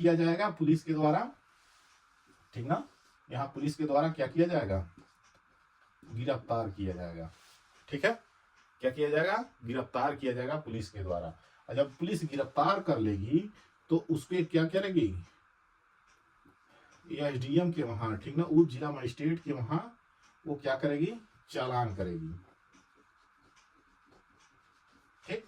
किया जाएगा पुलिस के द्वारा, ठीक ना, यहाँ पुलिस के द्वारा क्या किया जाएगा, गिरफ्तार किया जाएगा। ठीक है, क्या किया जाएगा, गिरफ्तार किया जाएगा पुलिस के द्वारा। और जब पुलिस गिरफ्तार कर लेगी तो उसके क्या करेगी, एसडीएम के वहां, ठीक ना, उप जिला मजिस्ट्रेट के वहां वो क्या करेगी, चालान करेगी। ठीक,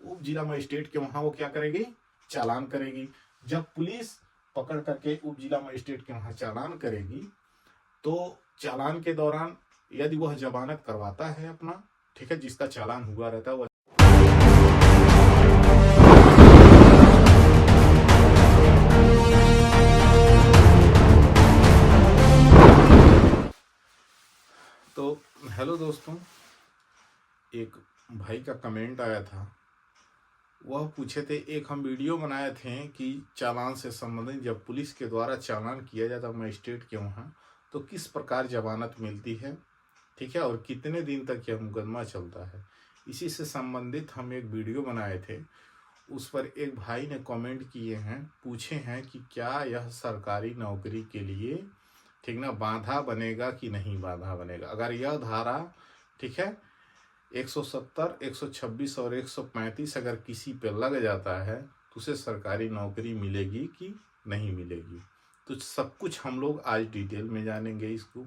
उप जिला मजिस्ट्रेट के वहां वो क्या करेगी, चालान करेगी। जब पुलिस पकड़ करके उप जिला मजिस्ट्रेट के वहां चालान करेगी तो चालान के दौरान यदि वह जमानत करवाता है अपना, ठीक है, जिसका चालान हुआ रहता है वह तो हेलो दोस्तों, एक भाई का कमेंट आया था, वह पूछे थे, एक हम वीडियो बनाए थे कि चालान से संबंधित जब पुलिस के द्वारा चालान किया जाता मजिस्ट्रेट के वहाँ तो किस प्रकार जमानत मिलती है, ठीक है, और कितने दिन तक यह मुकदमा चलता है। इसी से संबंधित हम एक वीडियो बनाए थे। उस पर एक भाई ने कमेंट किए हैं, पूछे हैं कि क्या यह सरकारी नौकरी के लिए, ठीक ना, बाधा बनेगा कि नहीं बाधा बनेगा। अगर यह धारा, ठीक है, 170, 126 और 135 अगर किसी पे लग जाता है तो उसे सरकारी नौकरी मिलेगी कि नहीं मिलेगी। तो सब कुछ हम लोग आज डिटेल में जानेंगे इसको,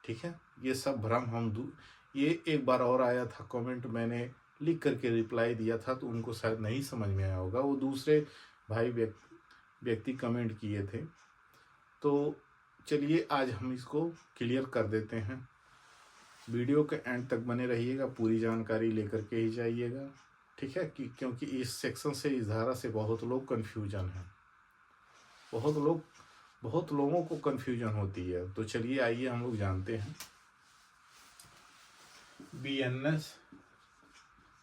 ठीक है। ये सब भ्रम हम ये एक बार और आया था कमेंट, मैंने लिख करके रिप्लाई दिया था तो उनको शायद नहीं समझ में आया होगा, वो दूसरे भाई व्यक्ति कमेंट किए थे। तो चलिए आज हम इसको क्लियर कर देते हैं। वीडियो के एंड तक बने रहिएगा, पूरी जानकारी लेकर के ही जाइएगा, ठीक है, क्योंकि इस सेक्शन से, इस धारा से बहुत लोग कन्फ्यूजन है, बहुत लोगों को कन्फ्यूजन होती है। तो चलिए आइए हम लोग जानते हैं।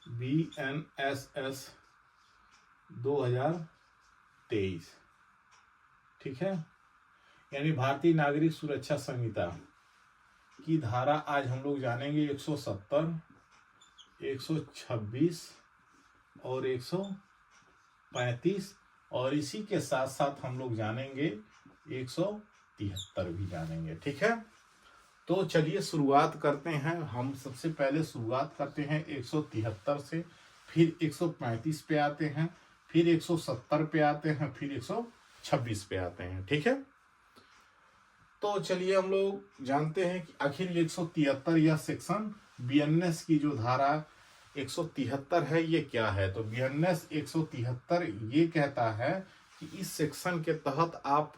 BNSS 2023, ठीक है, यानी भारतीय नागरिक सुरक्षा संहिता की धारा आज हम लोग जानेंगे 170, 126 और 135, और इसी के साथ साथ हम लोग जानेंगे 173 भी जानेंगे, ठीक है। तो चलिए शुरुआत करते हैं। हम सबसे पहले शुरुआत करते हैं 173 से, फिर 135 पे आते हैं, फिर 170 पे आते हैं, फिर 126 पे आते हैं, ठीक है। तो चलिए हम लोग जानते हैं कि आखिर 173 या सेक्शन BNS की जो धारा 173 है ये क्या है। तो BNS 173 ये कहता है कि इस सेक्शन के तहत आप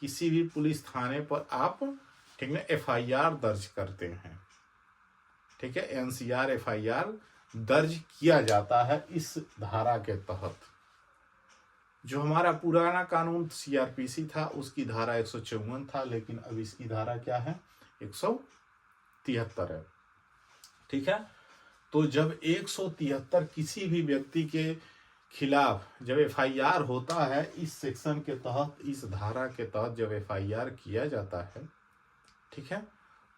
किसी भी पुलिस थाने पर आप, ठीक है, FIR दर्ज करते हैं, ठीक है, NCR FIR दर्ज किया जाता है इस धारा के तहत। जो हमारा पुराना कानून CRPC था उसकी धारा 154 था, लेकिन अब इसकी धारा क्या है, 173 है, ठीक है। तो जब 173 किसी भी व्यक्ति के खिलाफ जब FIR होता है इस सेक्शन के तहत, इस धारा के तहत जब FIR किया जाता है, ठीक है,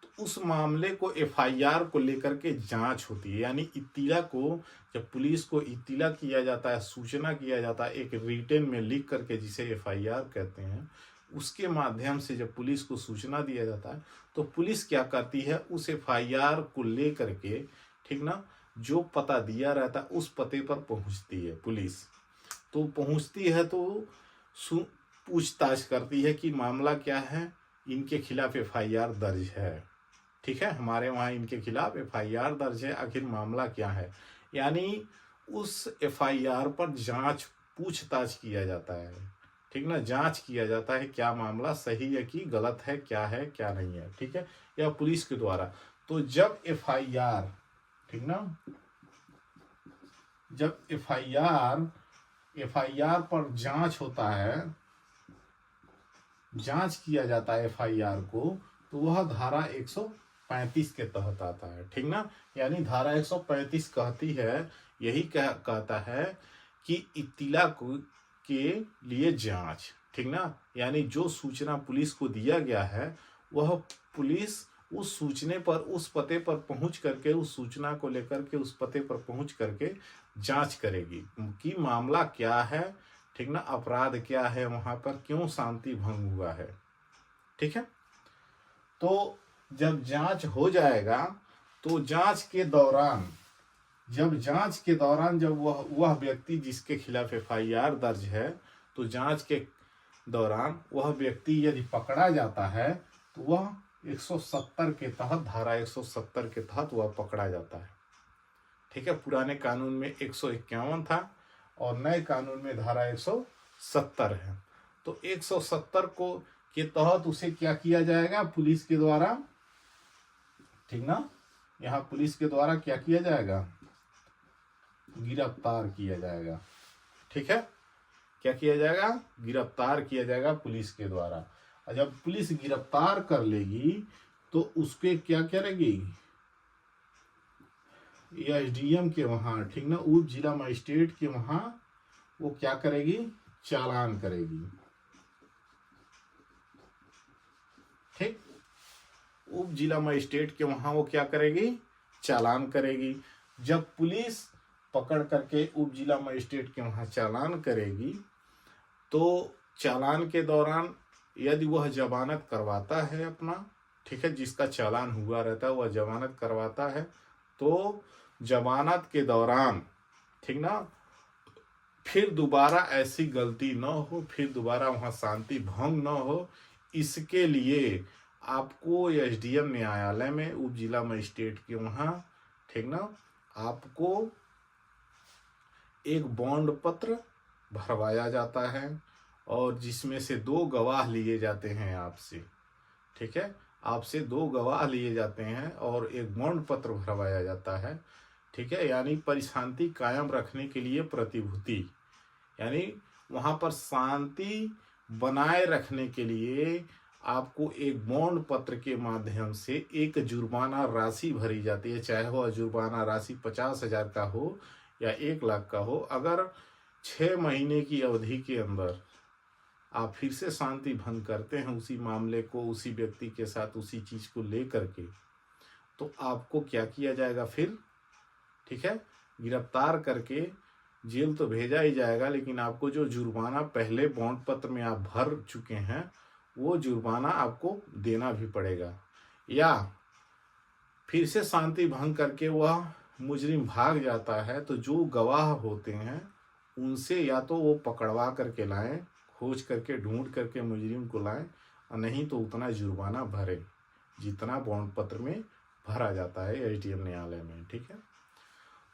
तो उस मामले को FIR को लेकर के जांच होती है। यानी इत्तिला को, जब पुलिस को इत्तिला किया जाता है, सूचना किया जाता है एक रिटन में लिख करके, जिसे FIR कहते हैं, उसके माध्यम से जब पुलिस को सूचना दिया जाता है तो पुलिस क्या करती है, उस FIR को लेकर के, ठीक ना, जो पता दिया रहता है उस पते पर पहुंचती है पुलिस। तो पहुंचती है तो पूछताछ करती है कि मामला क्या है, इनके खिलाफ FIR दर्ज है, ठीक है, हमारे वहाँ इनके खिलाफ FIR दर्ज है, आखिर मामला क्या है। यानी उस FIR पर जांच पूछताछ किया जाता है, ठीक ना, जांच किया जाता है क्या मामला सही है कि गलत है, क्या नहीं है, ठीक है, या पुलिस के द्वारा। तो जब FIR, ठीक ना, जब FIR पर जांच होता है, जांच किया जाता है FIR को, तो वह धारा 135 के तहत आता है, ठीक ना। यानी धारा 135 कहती है, यही कहता है कि इत्तिला के लिए जांच, ठीक ना, यानी जो सूचना पुलिस को दिया गया है वह पुलिस उस सूचने पर, उस पते पर पहुंच करके, उस सूचना को लेकर के उस पते पर पहुंच करके जांच करेगी कि मामला क्या है, ठीक ना, अपराध क्या है वहां पर, क्यों शांति भंग हुआ है। ठीक है, तो जब जांच हो जाएगा तो जांच के दौरान जब वह व्यक्ति जिसके खिलाफ एफआईआर दर्ज है, तो जांच के दौरान वह व्यक्ति यदि पकड़ा जाता है तो वह 170 के तहत, धारा 170 के तहत वह पकड़ा जाता है। ठीक है, पुराने कानून में 151 था और नए कानून में धारा 170 है। तो 170 को के तहत उसे क्या किया जाएगा, पुलिस के द्वारा, ठीक ना, यहाँ पुलिस के द्वारा क्या किया जाएगा, गिरफ्तार किया जाएगा। ठीक है, क्या किया जाएगा, गिरफ्तार किया जाएगा पुलिस के द्वारा। और जब पुलिस गिरफ्तार कर लेगी तो उसके क्या करेगी, एसडीएम के वहां, ठीक ना, उप जिला मजिस्ट्रेट के वहां वो क्या करेगी, चालान करेगी। ठीक, उप जिला मजिस्ट्रेट के वहां वो क्या करेगी, चालान करेगी। जब पुलिस पकड़ करके उप जिला मजिस्ट्रेट के वहां चालान करेगी तो चालान के दौरान यदि वह जमानत करवाता है अपना, ठीक है, जिसका चालान हुआ रहता है वह जमानत करवाता है, तो जमानत के दौरान, ठीक ना, फिर दोबारा ऐसी गलती न हो, फिर दोबारा वहां शांति भंग न हो, इसके लिए आपको एसडीएम न्यायालय में, उप जिला मजिस्ट्रेट के वहां, ठीक ना, आपको एक बॉन्ड पत्र भरवाया जाता है और जिसमें से 2 गवाह लिए जाते हैं आपसे। ठीक है, आपसे 2 गवाह लिए जाते हैं और एक बॉन्ड पत्र भरवाया जाता है। ठीक है, यानी परिशांति कायम रखने के लिए प्रतिभूति, यानी वहां पर शांति बनाए रखने के लिए आपको एक बॉन्ड पत्र के माध्यम से एक जुर्माना राशि भरी जाती है, चाहे वह जुर्माना राशि 50,000 का हो या 1 लाख का हो। अगर 6 महीने की अवधि के अंदर आप फिर से शांति भंग करते हैं उसी मामले को, उसी व्यक्ति के साथ उसी चीज को लेकर के, तो आपको क्या किया जाएगा फिर, ठीक है, गिरफ्तार करके जेल तो भेजा ही जाएगा, लेकिन आपको जो जुर्माना पहले बॉन्ड पत्र में आप भर चुके हैं वो जुर्माना आपको देना भी पड़ेगा। या फिर से शांति भंग करके वह मुजरिम भाग जाता है तो जो गवाह होते हैं उनसे या तो वो पकड़वा करके लाएं, खोज करके ढूंढ करके मुजरिम को लाएं, और नहीं तो उतना जुर्माना भरे जितना बॉन्ड पत्र में भरा जाता है एसडीएम न्यायालय में। ठीक है,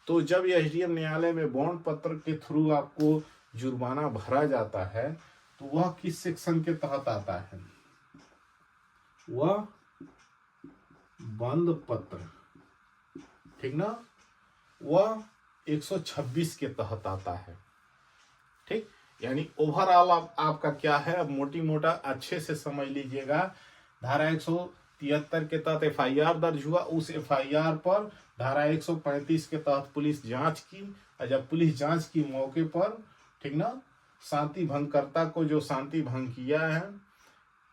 तो जब एसडीएम न्यायालय में बॉन्ड पत्र के थ्रू आपको जुर्माना भरा जाता है तो वह किस सेक्शन के तहत आता है, वह बंद पत्र, ठीक ना, वह 126 के तहत आता है। ठीक, यानी ओवरऑल आपका क्या है, अब मोटी मोटा अच्छे से समझ लीजिएगा। धारा 173 के तहत एफआईआर दर्ज हुआ, उस एफआईआर पर धारा 135 के तहत पुलिस जांच की, और जब पुलिस जांच की मौके पर, ठीक ना, शांति भंगकर्ता को जो शांति भंग किया है,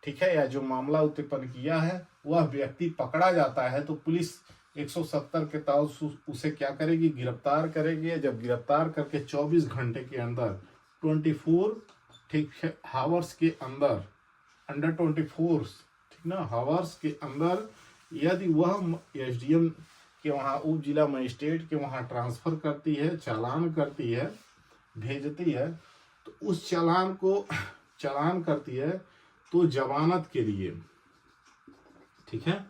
ठीक है, या जो मामला उत्पन्न किया है वह व्यक्ति पकड़ा जाता है, तो पुलिस 170 के तहत उसे क्या करेगी, गिरफ्तार करेगी। जब गिरफ्तार करके 24 घंटे के अंदर 24, ठीक है, हावर्स के अंदर, अंडर 24, ठीक ना, हावर्स के अंदर यदि वह एसडीएम के वहाँ, उप जिला मजिस्ट्रेट के वहाँ ट्रांसफर करती है, चालान करती है, भेजती है, तो उस चालान करती है तो जमानत के लिए, ठीक है,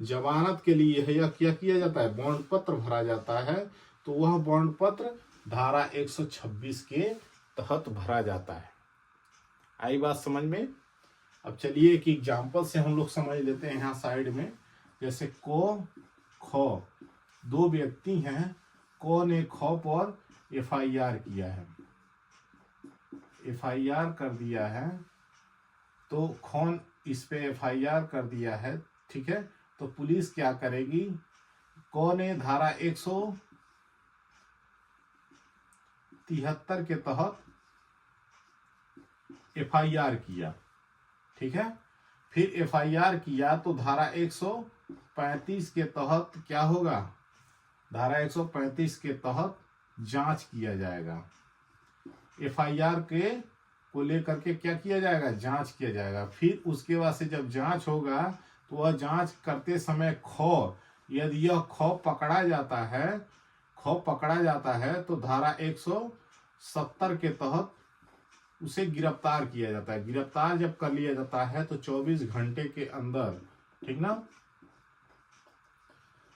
जमानत के लिए है या क्या किया जाता है, बॉन्ड पत्र भरा जाता है। तो वह बॉन्ड पत्र धारा 126 के तहत भरा जाता है। आई बात समझ में। अब चलिए एक एग्जांपल से हम लोग समझ लेते हैं यहाँ साइड में। जैसे खो 2 व्यक्ति हैं, को ने खो पर एफआईआर किया है, एफआईआर कर दिया है, तो खो इस पे एफआईआर कर दिया है, ठीक है, तो पुलिस क्या करेगी, को ने धारा 173 के तहत एफआईआर किया, ठीक है, फिर एफआईआर किया तो धारा 135 के तहत क्या होगा, धारा 135 के तहत जांच किया जाएगा। एफआईआर के को लेकर के क्या किया जाएगा, जांच किया जाएगा। फिर उसके बाद से जब जांच होगा तो वह जांच करते समय यदि यह पकड़ा जाता है तो धारा 170 के तहत उसे गिरफ्तार किया जाता है। गिरफ्तार जब कर लिया जाता है तो 24 घंटे के अंदर, ठीक ना,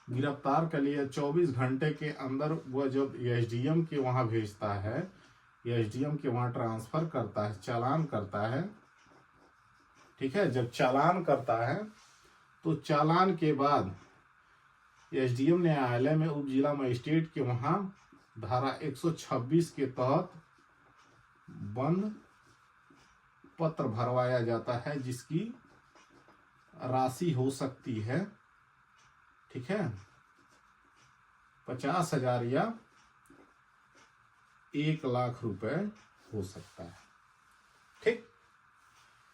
गिरफ्तार कर लिया 24 घंटे के अंदर वह जब एसडीएम के वहां भेजता है, एसडीएम के वहां ट्रांसफर करता है, चालान करता है, ठीक है। जब चालान करता है तो चालान के बाद एसडीएम न्यायालय में उप जिला मजिस्ट्रेट के वहां धारा 126 के तहत बंद पत्र भरवाया जाता है, जिसकी राशि हो सकती है, ठीक है, 50,000 या 1,00,000 रुपए हो सकता है। ठीक,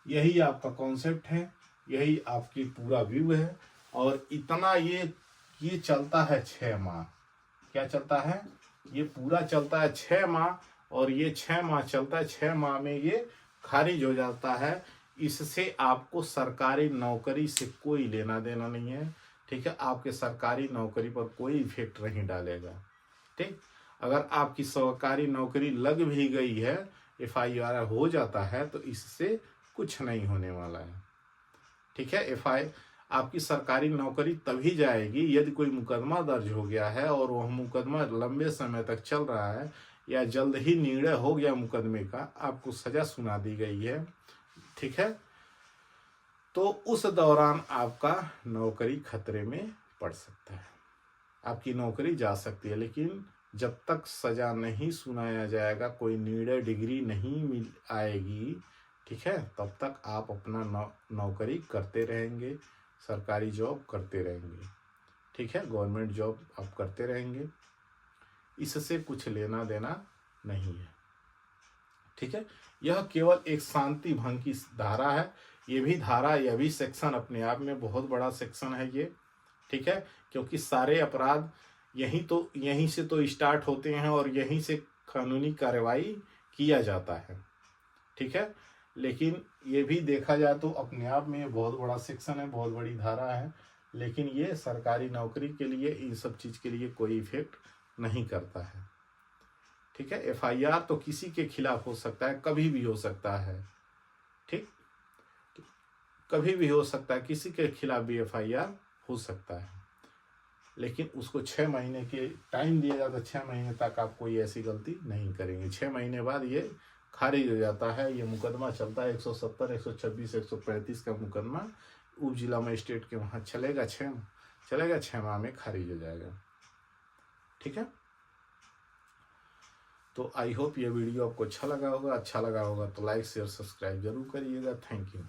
यही आपका कॉन्सेप्ट है, यही आपकी पूरा व्यू है। और इतना ये चलता है 6 माह। क्या चलता है? ये पूरा चलता है 6 माह, और ये 6 माह चलता है। 6 माह में ये खारिज हो जाता है। इससे आपको सरकारी नौकरी से कोई लेना देना नहीं है, ठीक है। आपके सरकारी नौकरी पर कोई इफेक्ट नहीं डालेगा, ठीक। अगर आपकी सरकारी नौकरी लग भी गई है, एफआईआर हो जाता है, तो इससे कुछ नहीं होने वाला है, ठीक है। आपकी सरकारी नौकरी तभी जाएगी यदि कोई मुकदमा दर्ज हो गया है और वह मुकदमा लंबे समय तक चल रहा है, या जल्द ही निर्णय हो गया मुकदमे का, आपको सजा सुना दी गई है, ठीक है, तो उस दौरान आपका नौकरी खतरे में पड़ सकता है, आपकी नौकरी जा सकती है। लेकिन जब तक सजा नहीं सुनाया जाएगा, कोई निर्णय डिग्री नहीं मिल आएगी, ठीक है, तब तक आप अपना नौकरी करते रहेंगे, सरकारी जॉब करते रहेंगे, ठीक है, गवर्नमेंट जॉब आप करते रहेंगे। इससे कुछ लेना देना नहीं है, ठीक है। यह केवल एक शांति भंग की धारा है। यह भी सेक्शन अपने आप में बहुत बड़ा सेक्शन है ये, ठीक है, क्योंकि सारे अपराध यहीं से तो स्टार्ट होते हैं और यहीं से कानूनी कार्रवाई किया जाता है, ठीक है। लेकिन ये भी देखा जाए तो अपने आप में बहुत बड़ा सेक्शन है, बहुत बड़ी धारा है, लेकिन ये सरकारी नौकरी के लिए, इन सब चीज के लिए कोई इफेक्ट नहीं करता है, ठीक है। एफआईआर तो किसी के खिलाफ हो सकता है, कभी भी हो सकता है, ठीक, कभी भी हो सकता है, किसी के खिलाफ भी एफआईआर हो सकता है। लेकिन उसको 6 महीने के टाइम दिया जाता है, 6 महीने तक आप कोई ऐसी गलती नहीं करेंगे। 6 महीने बाद ये खारिज हो जाता है। ये मुकदमा चलता है 170, 126, 135 का मुकदमा उप जिला मजिस्ट्रेट के वहां चलेगा, 6 माह में खारिज हो जाएगा, ठीक है। तो आई होप ये वीडियो आपको अच्छा लगा होगा तो लाइक शेयर सब्सक्राइब जरूर करिएगा। Thank you.